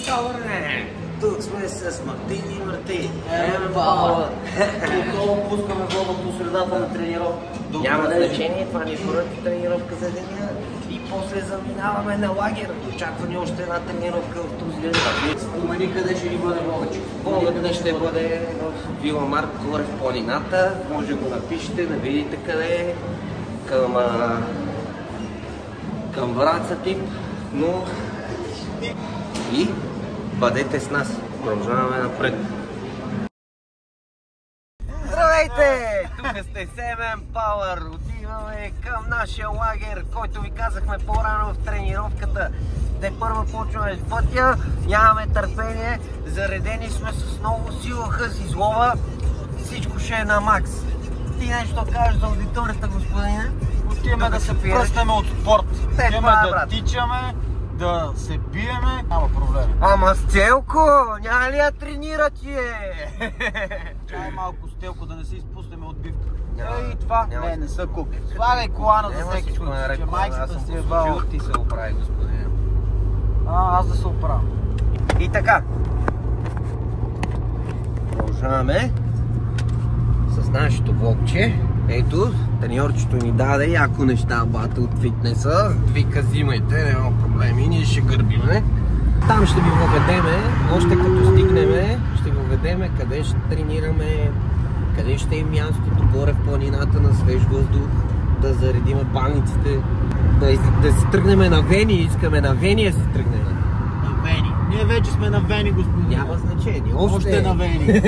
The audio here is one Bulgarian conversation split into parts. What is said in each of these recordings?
Чао, бе! Тук сме с Мартин и Марти. Емпауър! Отново пускаме влога по средата на тренировка. Няма значение, това ни е първата тренировка за деня. И после заминаваме на лагер. Очаква ни още една тренировка в този ден. Спомени къде ще ни бъде влогът. Влогът ще бъде в Вила Марк, горе в планината. Може да го напишете, да видите къде е. Към Враца тип, но и бъдете с нас. Продължаваме напред. Здравейте! Тук сте с Емпауър. Отиваме към нашия лагер, който ви казахме по-рано в тренировката. Те първо почваме в пътя, нямаме търпение, заредени сме с много сила, хъс и злоба. Всичко ще е на макс. Ти нещо кажеш за аудиторията, господине? Отиваме да се пръстаме от спорт. Отиваме да тичаме, да се биеме, няма проблем. Ама Стелко, няма ли я тренира ти е? Чай малко Стелко, да не се изпуснем от бивка. И това? Не са куки. Слагай колана за всеки случай, че майката си е бала. Ти се оправи, господин. Аз да се оправя. И така. Продължаваме с нашето влогче. Ето, треньорчето ни даде яко неща, бата от фитнеса. Вика, взимайте, няма проблеми, ние ще гърбиме. Там ще ви въведеме, още като стигнеме, ще ви въведеме къде ще тренираме, къде ще е мястото, горе в планината на свеж въздух, да заредиме баниците, да си тръгнем на Вени, искаме на Вени да си тръгнем. На Вени. Ние вече сме на Вени, господин. Няма значение, още на Вени.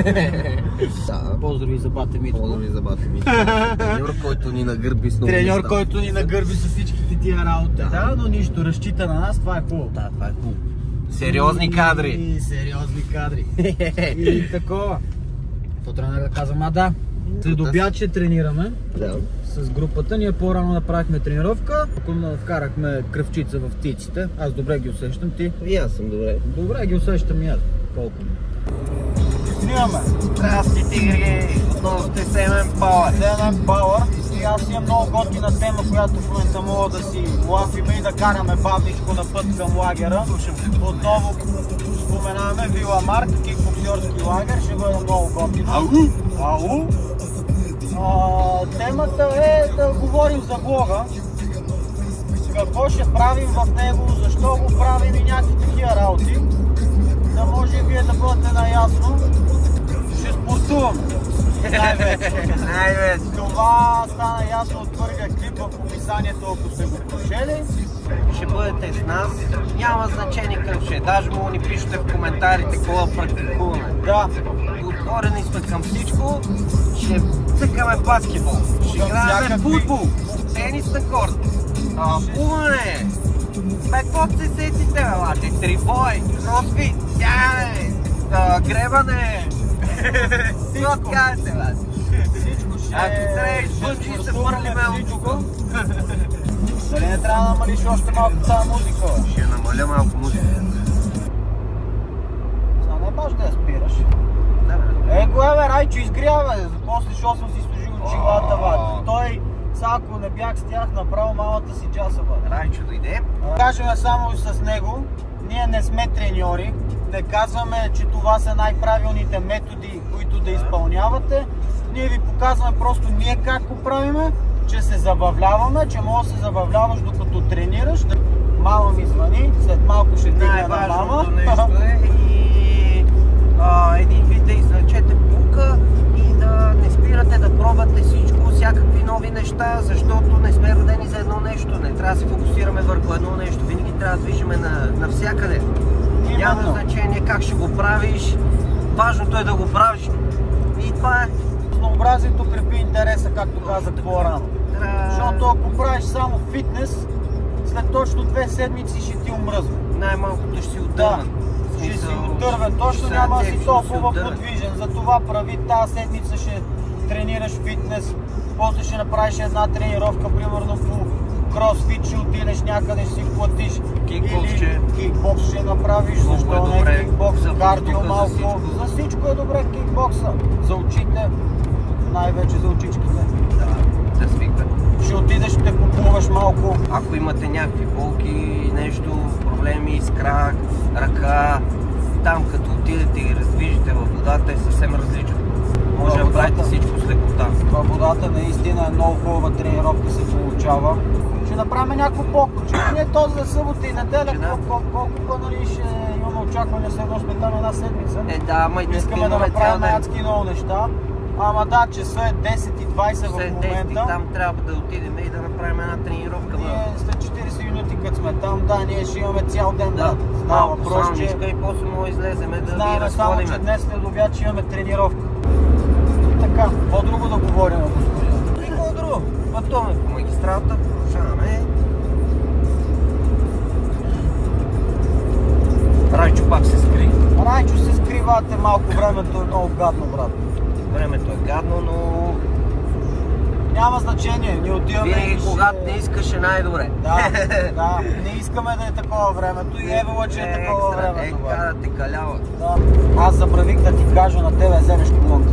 Да. Поздрави за бата Митко. Поздрави за бата Митко. Треньор, който ни нагърби с много Треньор, неща. който ни нагърби с всичките тия работи. Да, но нищо, разчита на нас, това е хубаво. Да, това е хубаво. Сериозни кадри. И сериозни кадри. И такова. То трябва да казвам, да. След обяд ще тренираме. Да. С групата. Ние по-рано направихме тренировка. Вкарахме кръвчица в птиците. Аз добре ги усещам, ти? И аз съм добре. Добре ги усещам и аз. Колко ми? Снимаме. Здрасти, тигри! Отново сте с Емпауър. Емпауър. И аз имам много готина тема, която в момента мога да си лафиме и да караме бавничко на път към лагера. Отново споменаваме Вила Марк, кикбоксерски лагер. Ще бъде много готино. Ау! Темата е да говорим за влога. Какво ще правим в него, защо го правим и някакви такива работи. Да може вие да бъдете наясно. Ще спортуваме. Най-вече. Това стана ясно от първия клип в описанието, ако сте го прочели. Ще бъдете с нас. Няма значение какъв ще е. Даже му ни пишете в коментарите какво да практикуваме. Да. Отворени сме към всичко. Ще цъкаме баскетбол. Ще играем футбол. Тенис на корт. Плуване. Какво се сетите, лати? Трибой, кросфит, тяне, гребане. Всичко кажете, лати. Всичко ще... Ако трябваш бънджи, се фърлиме от тук. Дали не трябва да намалиш още малко тази музика? Ще намаля малко музика. Сега не баш да я спираш. Го бе, Райчо, изгрява, после защото съм си служил очилата, бе. Той, ако не бях с тях, направо малата си джаса, бе. Райчо дойде. Кажем само с него, ние не сме треньори, не казваме, че това са най-правилните методи, които да изпълнявате. Ние ви показваме просто ние как го правиме, че се забавляваме, че може да се забавляваш докато тренираш. Мама ми звъни, след малко ще дигна на мама. Нещо е и един вид да извлечете пулка и да не спирате да пробвате всичко, всякакви нови неща, защото не сме родени за едно нещо, не трябва да се фокусираме върху едно нещо, винаги трябва да движиме навсякъде. Няма значение как ще го правиш, важното е да го правиш и това е. Разнообразието крепи интереса, както казах по-рано. Защото ако правиш само фитнес, след точно 2 седмици ще ти омръзва. Най-малкото ще си отдърван. Ще си отдървен, точно няма да си толкова подвижен. Затова прави тази седмица ще тренираш фитнес, после ще направиш една тренировка, примерно по кросфит, ще отидеш някъде, ще си платиш. Или кикбокс ще направиш, защо не кикбокс, кардио малко. За всичко е добре кикбокса. За очите, най-вече за очичките. Да свикват. Ще отидеш, ще поплуваш малко. Ако имате някакви болки, нещо, проблеми с крак, ръка, там, като отидете и раздвижите във водата, е съвсем различно. Може да правите всичко с лекота. Във водата наистина е много хубава тренировка се получава. Ще направим някакво по-ключ. Не този за събота и неделя, колко нали ще имаме очакване, след едно сме там една седмица. Да, ама и днес искаме да направим адски много неща. Ама да, часа е 10:20 в момента. Там трябва да отидем и да направим една тренировка. Ние след 40 минути като сме там, да, ние ще имаме цял ден, брат. Знам, въпрос, че и после му излеземе да ви разходиме. Знаем само, че днес след обяд ще имаме тренировка. Така, какво друго да говорим, господин? И какво друго? Пътуваме по магистралата, продължаваме. Райчо пак се скри. Райчо се скривате, малко времето е много гадно, брат. Времето е гадно, но... Няма значение, ние отиваме. Винаги когато не искаш е най-добре. Да, не искаме да е такова времето и евала, че е такова времето. Да те калява. Да. Аз забравих да ти кажа на тебе, вземеш колонка.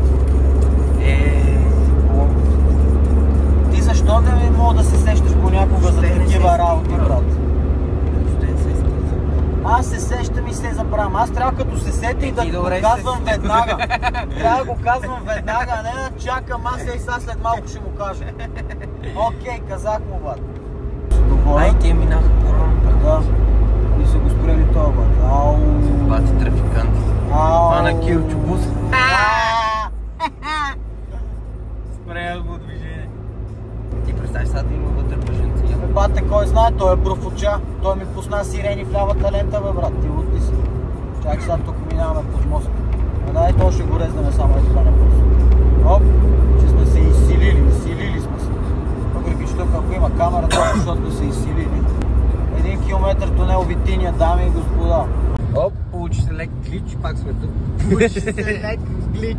Ти защо да ми мога да се сещаш понякога за такива работи, брат? Аз се сещам и се забравям. Аз трябва като се сетя и да го казвам веднага. Трябва да го казвам веднага, а не да чакам. Аз и сега след малко ще му кажа. Окей, казах му, бат. Ай, тия минаха корона. Да. И са го спрели това, бат. Ау. Бати трафиканти. Това на Кирчо бус. Спрел го движение. Ти представи сега да има вътре бъженци. Бате, кой знае, той е профуча. Той ми пусна сирени в лявата лента, бе, брат. Ти лутни си. Чакай сега тук минаваме под мост. Да, и то ще го резнем само и това на пус. Оп, че сме се изсилили сме се. Въпреки че тук ако има камера, това защото сме се изсилили. 1 километър тунел Витиния, дами и господа. Оп, получи се лек глич, пак сме тук. Получи се лек глич.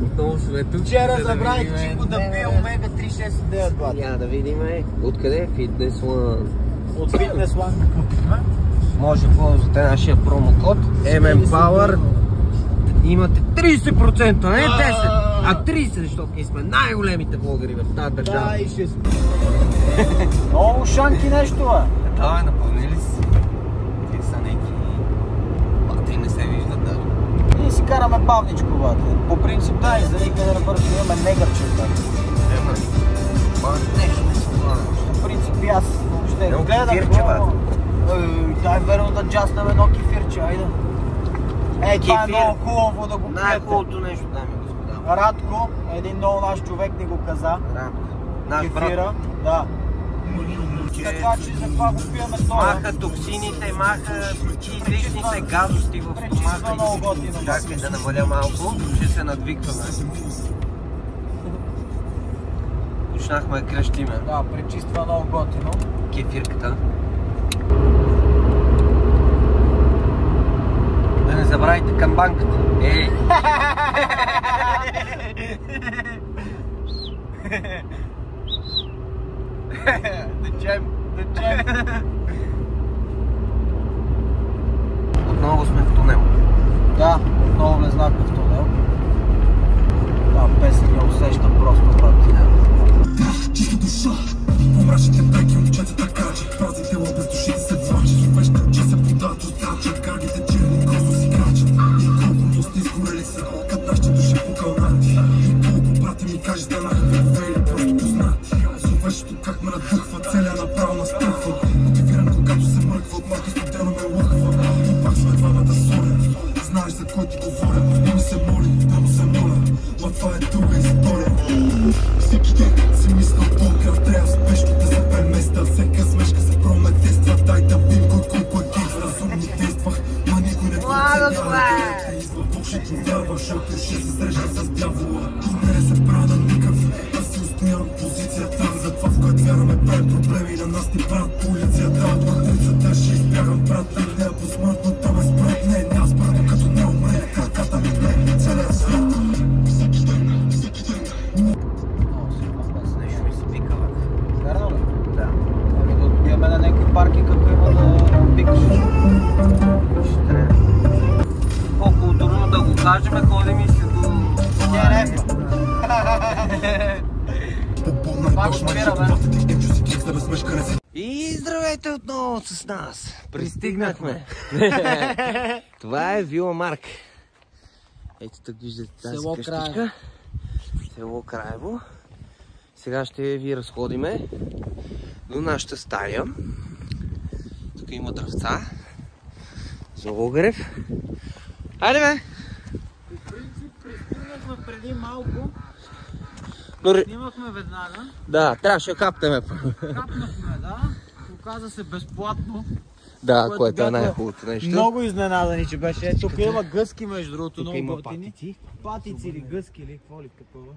Отново сме тук. Вчера забравих Чинко да пие Омега 369, бат. Я да видим откъде е Fitness One. От Fitness One го купихме. Може да ползвате нашия промокод MMPower. Имате 30%, не 10, а 30, защото ние сме най-големите блогъри в тази държава. Да, и ще сме. Много шанки нещо, бе. Да, напълнили си. Те са неки... Батри не се виждат даже. Ние си караме бавничко, бате. По принцип, да, и за никъде да бързо имаме негърче, бате. Нещо не се плана. По принцип, аз въобще гледам... Кефирче, бате. Дай верно да джаснем едно кефирче, айде. Ей, това е много хубаво да го пиете. Най-хубавото нещо, дами и господа. Радко, един много наш човек ни го каза. Радко. Наш кефира, брат. Да. Така че за това го пиеме това. Маха токсините, маха излишните газости в стомаха. Чакай да намаля малко, ще се надвикваме. Почнахме да крещиме. Да, пречиства много готино. Кефирката. Да не забравяйте камбанката. Ей! Да чем. Отново сме в тунел. Да, отново влезнахме в тунел. Да, песен я усещам просто, брат. Чисто душа, помрачните пеки момчетата качат, празни тела без души се влачат, супеш ключи се подават отзачат, каргите черни косо си крачат. И колко мости изгорели са, кът нашите души покълнати. И колко брати ми кажеш да нахме вегове или просто познати. Зловещото как ме надухва, целя направо настръхва. Мотивиран когато се мръква, от малко студено ме лъхва. И пак сме двамата солен, знаеш за кой ти говоря, не ми се моли, да му се моля. Ма това е друга история. Всеки ден си мисля по-грав, трябва спешно да се преместа. Всека смешка се прометества, дай да бим кой е гейст. Разумно действах, ма никой не преценява. Те изва Бог ще ти вярва, защото ще се среща с дявола. И не се правя на никакъв, аз си устоявам позицията. За това в което вярваме прави проблеми на нас ни правят полицията. От матрицата ще избягам, брат, не е посмъртно, там е спрат. Не, аз брат, докато не умре, краката ми гледа целия свят. Нещо ми се пика, бе. Верно ли? Да. Ами да отбиваме на някакви паркинг, ако има да пикаш. Ще трябва. По-културно да го кажем, ходим и се до... ДНФ. По-болна е точно, защото си кекс да размешка не се. И Здравейте отново с нас! Пристигнахме! Това е Вила Марк. Ето тук виждате тази къщичка. Село Краево. Сега ще ви разходиме до нашата стая. Тук има дръвца. Зологрев. Айде бе! По принцип пристигнахме преди малко. Снимахме веднага. Да, трябваше да капнем. Капнахме, да. Оказа се безплатно. Да, което е най-хубавото нещо. Много изненадани, че беше. Тук има гъски, между другото, тук много има готини. патици. Патици или гъски или какво ли такова.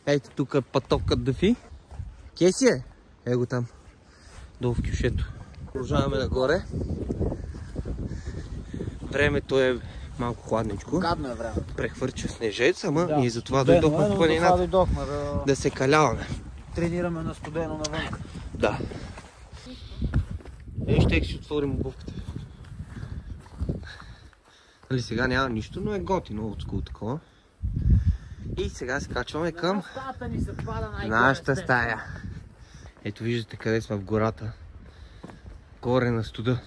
Ето тук е патокът Дафи. Кеси е? Его там. Долу в кюшето. Продължаваме нагоре. Времето е малко хладничко. Гадно е време. Прехвърча снежец, ама Да, и затова дойдохме в планината. Да се каляваме. Тренираме на студено навън. Да. Ще си отворим обувката. Нали сега няма нищо, но е готино от скул такова. И сега се качваме към нашата стая. Ето виждате къде сме в гората. Горе на студа.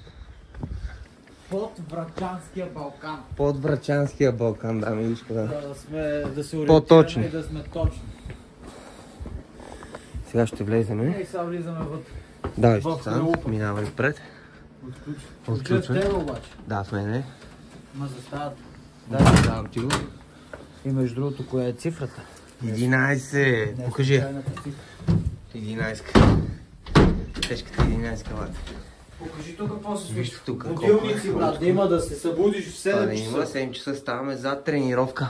Под Врачанския Балкан. Под Врачанския Балкан, дами и господа. Да се по-точни. и да сме точни. Сега ще влеземе. И сега влизаме вътре. Да, ще минаваме впред. Отключваме. Тебе обаче. Да, в мене. Ма за стаята. Да, давам ти го. И между другото, коя е цифрата? 11. Покажи. 11. Тежката 11 кавата. Покажи тук какво се случва. Вижте тук. Будилници, брат, да има да се събудиш в 7 часа. Има 7 часа, ставаме за тренировка.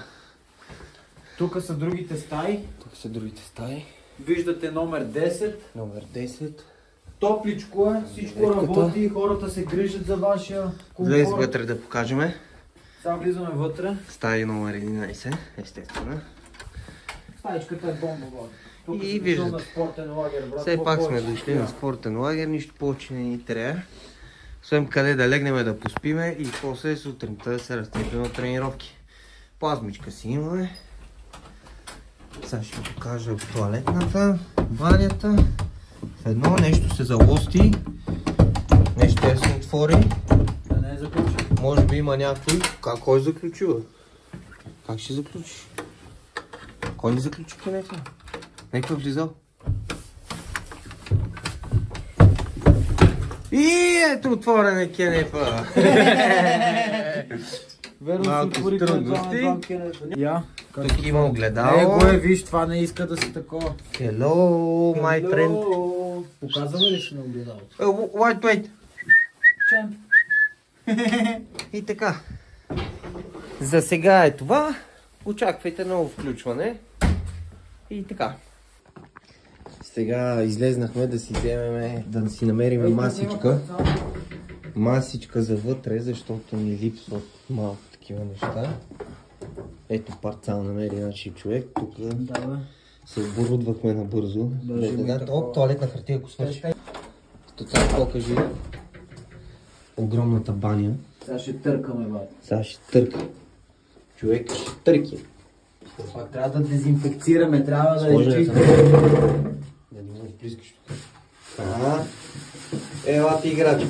Тук са другите стаи. Тук са другите стаи. Виждате номер 10. Номер 10. Топличко е, всичко работи, хората се грижат за вашия комфорт. Влез вътре да покажем. Сега влизаме вътре. Стая номер 11, естествено. Стаичката е бомба, брат. Тук И виждате. на спортен лагер, брат. Все пак сме дошли на спортен лагер, нищо повече не ни трябва. Освен къде да легнем да поспиме и после сутринта да се разтепим от тренировки. Плазмичка си имаме. Сега ще ви покажа тоалетната, банята. В едно нещо се залости. Нещо ще се отвори. Да не е заключен. Може би има някой. Кой заключува? Как ще заключиш? Кой не заключи кенефа? Некой влизал? И ето отворен е кенефа! Верно си отвори трудности. Я. Тук има огледало. Его е, виж, това не иска да си такова. Hello, my friend. Показваме ли си на огледалото? Wait. Чем? И така. За сега е това. Очаквайте ново включване. И така. Сега излезнахме да си вземем, да си намерим масичка. Масичка за вътре, защото ни липсват малко такива неща. Ето парцал намери нашия човек. Тук се оборудвахме набързо. Тоалетна хартия, ако свърши. Тоцак покажи огромната баня. Сега ще търкаме, бат. Сега ще търка. Човек ще търки. Пак трябва да дезинфекцираме, трябва да изчистим. Да не можеш плискаш тук. Ела ти играч.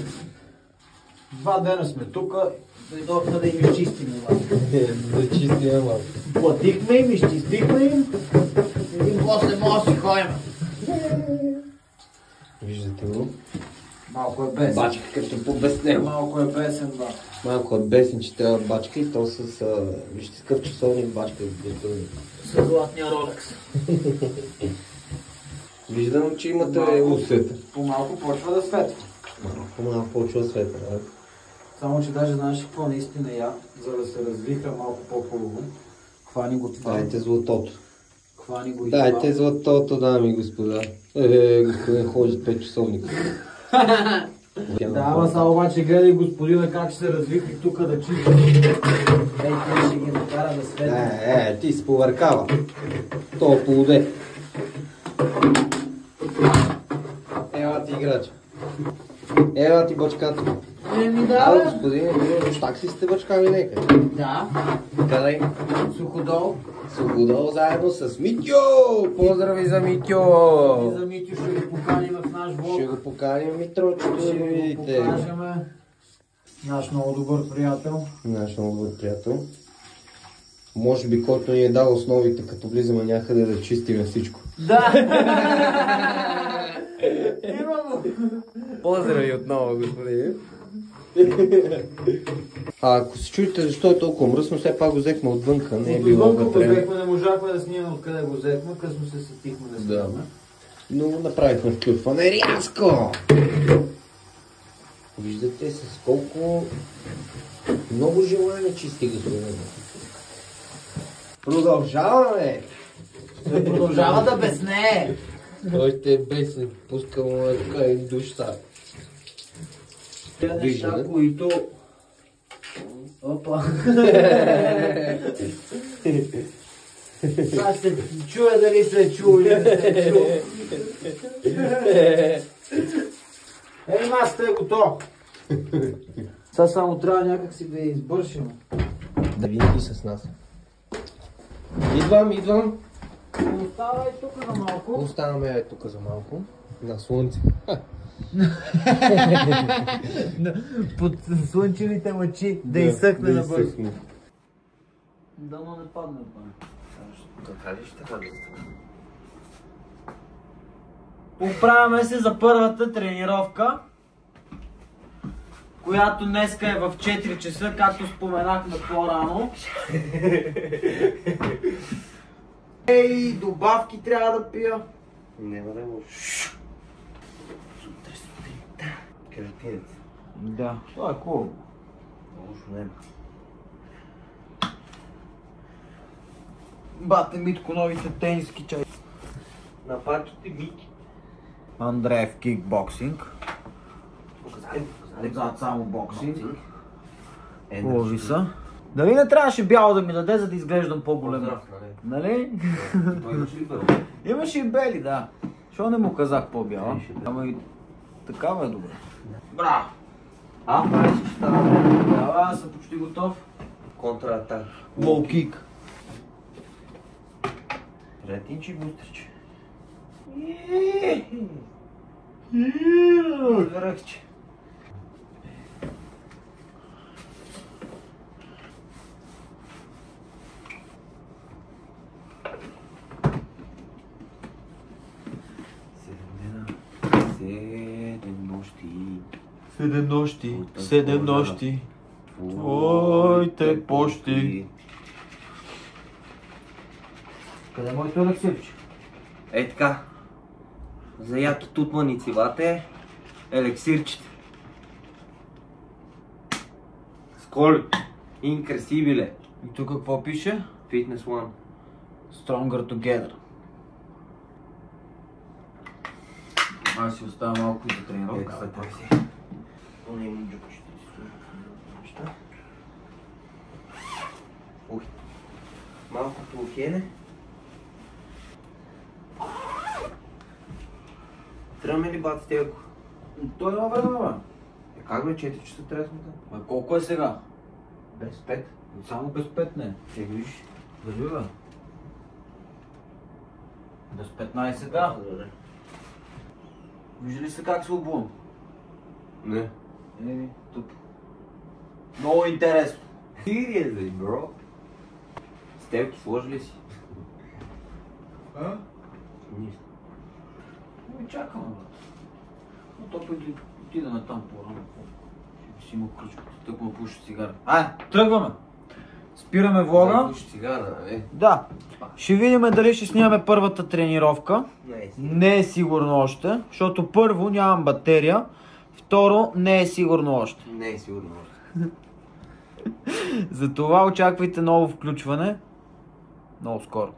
2 дена сме тук, дойдохме да им изчистим. Да чистим малко. Платихме им, изчистихме им и после може да си ходим. Виждате го. Малко е бесен. Бачка като по-без него. Малко е бесен, да. Малко е бесен, че трябва бачка и то с... Вижте какъв часовник бачка. С златния Ролекс. Виждам, че имате усета. По-малко почва да светва. Малко почва да светва, да? Само, че даже знаеш какво наистина я, за да се развихра малко по-хубаво. Хвани го това. Дайте златото. Хвани го и това. Дайте златото, дами и господа. Господин ходи с 5 часовника. Да, ама сега обаче гледай господина как ще се развихри тук да чисти. Ей, той ще ги накара да свети. Ти се повъркава. То полуде. Ела ти играч. Ела ти бачката. Да, господин, так си сте бачкали нека. Да. Къде? Суходол. Свободо заедно с Митьо! Поздрави за Митьо! И за Митьо ще го поканим в наш влог. Ще го поканим Митрочето да го видите. Го покажем. Наш много добър приятел. Наш много добър приятел. Може би който ни е дал основите, като влизаме някъде да чистим всичко. Да! Имам! Поздрави отново, господин. Ако се чуете защо е толкова мръсно, все пак го взехме отвънка, не е било вътре. Не можахме да снимем откъде го взехме, късно се сетихме да снимаме. Но направихме включване рязко! Виждате с колко много желание чисти господин. Продължаваме! Той продължава да безне! Той ще е бесен, пускам му така и душа. Те неща, които... Опа! Аз се чуя дали се чу или не се чу. Ей, масата е готов! Сега само трябва някак си да я избършим. Да винаги с нас. Идвам. Оставай тук на малко. Оставаме тук за малко. На слънце. Под слънчевите лъчи да изсъхне набързо. Дано не падне пак. Поправяме се за първата тренировка, която днеска е в 4 часа, както споменахме по-рано. Ей, добавки трябва да пия. Няма да може. Сутринта. Картинец. Да, това е хубаво. Лошо няма. Бате Митко новите тениски чай. Напачате Мики. Андреев кикбоксинг. Показали. Отзад само боксинг. Е, Хубави са. Дали не трябваше бяло да ми даде, за да изглеждам по-голем? Поздрав, Нали? Той имаше ли бърво? Имаше и бели, да. Защо не му казах по-бяла? Ама и такава е добре. Браво! Правиш щата. Да, аз съм почти готов. Контратак. Лоу кик. Ретинчи бустерче. Върхче. Седем нощи. Твоите пощи. Къде е моето елексирче? Е така. За яки тутманицивате, елексирчите. Сколи. Инкресибиле. И тук какво пише? Fitness One. Stronger Together. Аз си оставя малко за тренировка. Малкото ухене. Тръгваме ли бат Стелко? Той има време, бе. Как бе, 4 часа трябва да сме там? Колко е сега? Без 5. Само без 5 не. Виж. Дали, бе? Без 15, да. Вижда ли се как се обувам? Не. Тук. Много интересно. Seriously, bro. Стелки сложи ли си? А? Нищо. Ами чакаме, бе. Но то пък отидаме там по-рано. Ще си има ключката, тък му пуша цигара. Тръгваме! Спираме влога. Пуши цигара, нали? Да. Ще видим дали ще снимаме първата тренировка. Не е сигурно още, защото първо нямам батерия, второ не е сигурно още. Не е сигурно още. Затова очаквайте ново включване много скоро.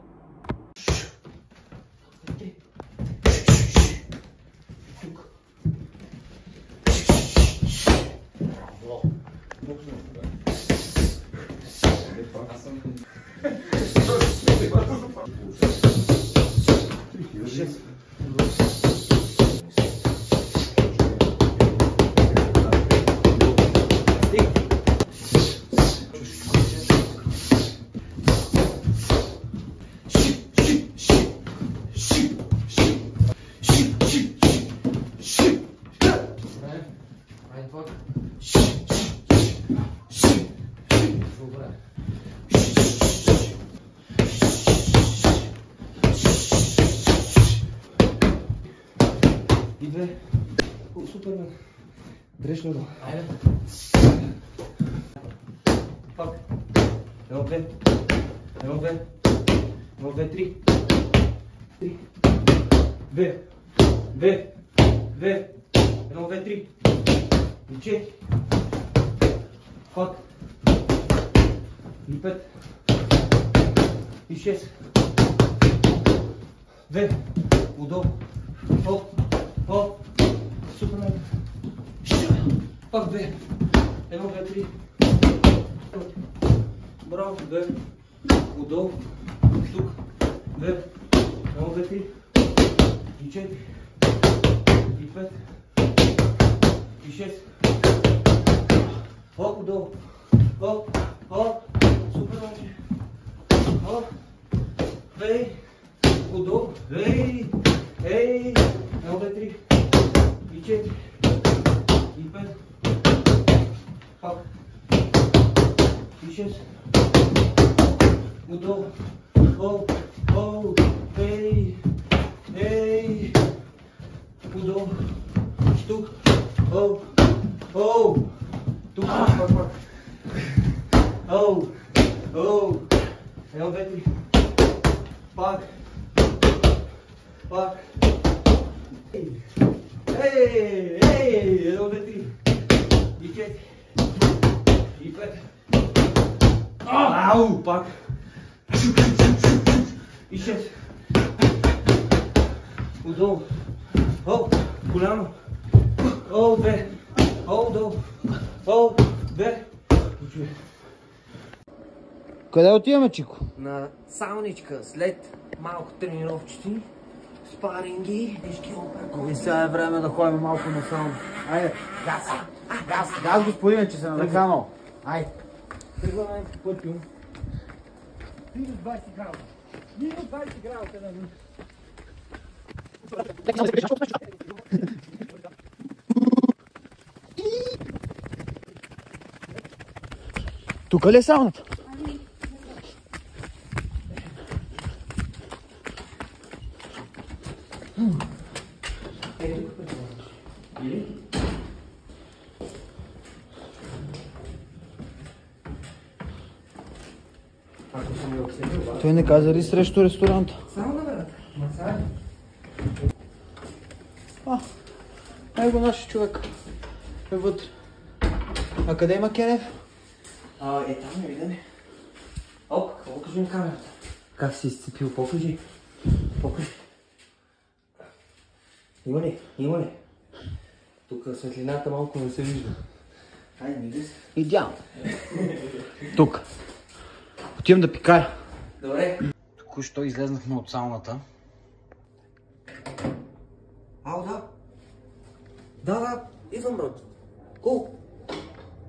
Айде, пак. Добре. И две. Супер, бе. Дреш ли го? Айде. Пак. Едно, две. Едно, две. Едно, две, три. Три. Две. Две. Две. Едно, две, три. И четири. Пак. И пет. И шест. Две. Удобно. Хоп. Хоп. Супер. Пак две. Едно, две, три. Браво. Две. Удобно. Тук. Две. Едно, две, три. И четири. И пет. И шест. Хоп, удобно. Хоп. Хоп. Супер. Хоп. Ей. Удобно. Ей. Ей. Едно, две, три. И четири. И пет. Пак. И шест. Удобно. Хоп. Хоп. Ей. Ей. Удобно. Тук. Хоп. Хоп. Тук. Пак, пак. Хоп. Хоп. Едно, две, три. Пак. Пак. Ей. Ей. Едно, две, три. И четири. И пет. Ау. Пак. И шест. Удобно. Хоп. Голямо. Хоп. Две. Хоп. Долу. Хоп. Две. Къде отиваме, Чико? На сауничка, след малко тренировчици, спаринги, вижки опако. И сега е време да ходим малко на сауна. Айде. Газ, господине, че се надъхано. Айде. Тръгваме по пътю. Минус 20 градуса. Минус 20 градуса на минус. Тук ли е сауната? Той не каза ли срещу ресторанта? Сауна, брат. Масаж. Его наши човек е вътре. А къде има Кенев? Там не видаме. Оп, какво кажи на камерата? Как си изцепил? Покажи. Покажи. Има ли? Има ли? Тук светлината малко не се вижда. Айде, мига се. Идеално. Тук. Отивам да пикая. Добре. Току-що излезнахме от сауната. Ау, да. Да, идвам, брат. Колко?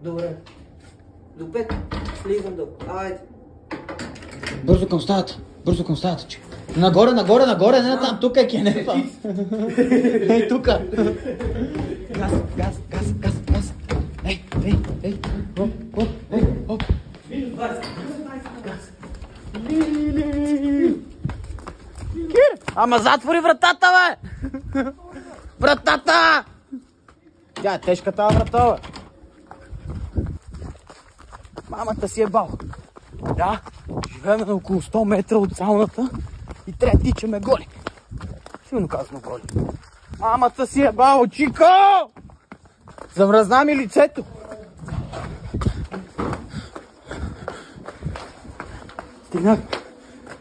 Добре. До 5. Слизам до. Айде. Бързо към стаята, че. Нагоре, не на там, тук е Кенефа. Ей, тука. Газ. Ей. Оп. Минус 20. Кир, ама затвори вратата, бе! Вратата! Тя е тежка тази врата, бе. Мамата си е бал. Да, живеем на около 100 метра от сауната и трябва да тичаме голи. Силно казано голи. Мамата си е бал, Чико! Замръзна ми лицето.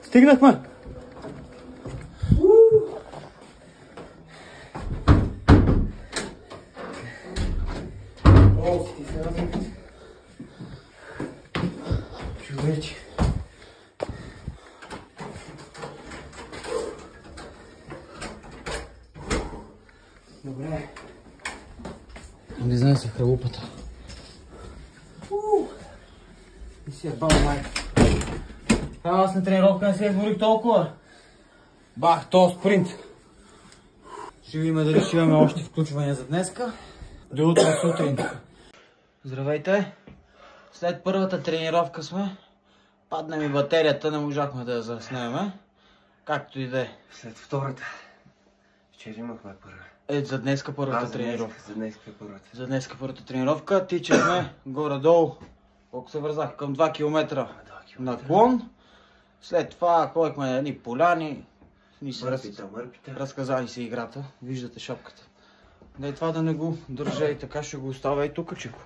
Стигнахме. О, си ти се размет. Човече. Добре. Влизаме се в хралупата. И си е бал, майка. Аз на тренировка не се изморих толкова. Бах, то спринт. Ще видим дали ще имаме още включвания за днеска. До утре сутрин. Здравейте! След първата тренировка сме. Падна ми батерията, не можахме да я заснеме. Както и да е. След втората. Вчера имахме първа. За днеска първата тренировка. За днеска първата. За днеска първата тренировка. Тичахме горе-долу. Колко се вързах? Към 2 км наклон. След това ходихме на едни поляни. Разказали се играта. Виждате шапката. Дай това да не го държа и така ще го оставя и тук, чеко.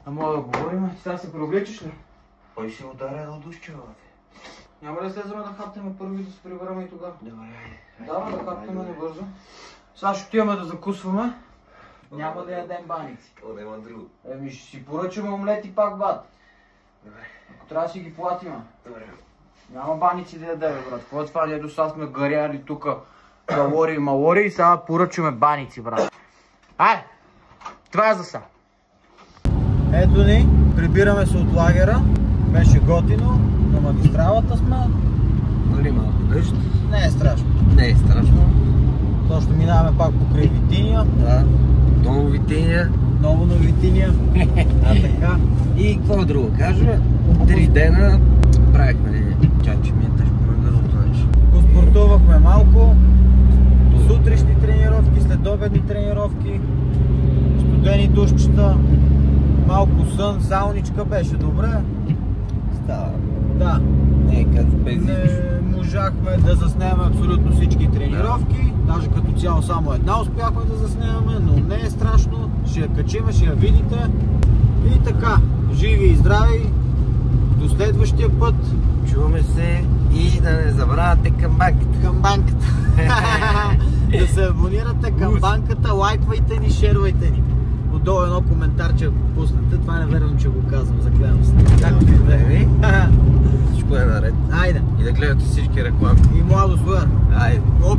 А мога да говорим? Сега се преобличаш ли? Кой се ударя до душче, бе? Няма ли слезаме да хапнем първи да се приберем и тогава? Добре. Да, да хапнем небързо. Сега ще отиваме да закусваме. Няма да ядем баници. О, да има друго. Еми ще си поръчаме омлети пак, бат. Добре. Ако трябва да си ги платим. Добре. Няма баници да ядем, брат. Какво е това? Ние до сега сме гаряли тук калории и малории и сега поръчаме баници, брат. Айде! Това е за сега. Ето ни, прибираме се от лагера. Беше готино. На магистралата сме. Вали малко дъжд. Не е страшно. Не е страшно. Точно минаваме пак покрай Витиния. Да. Ново Витиния. Ново на Витиния. А така. И какво друго кажа? 3 дена правихме чачи ми е тежко на гърлото, значи. Поспортувахме малко. Сутрешни тренировки, следобедни тренировки. Студени душчета. Малко сън, сауничка, беше добре. Става. Да. Нека без Не можахме да заснемем абсолютно всички тренировки. Даже като цяло само една успяхме да заснемаме, но не е страшно. Ще я качим, ще я видите. И така, живи и здрави. До следващия път. Чуваме се и да не забравяте камбанката. Камбанката. Да се абонирате към банката, лайквайте ни, шервайте ни. Отдолу едно коментарче, ако пуснете. Това не вервам, че го казвам, заклевам се. Както и да е. Всичко е наред. Айде. И да гледате всички реклами. И младост, Айде. Оп.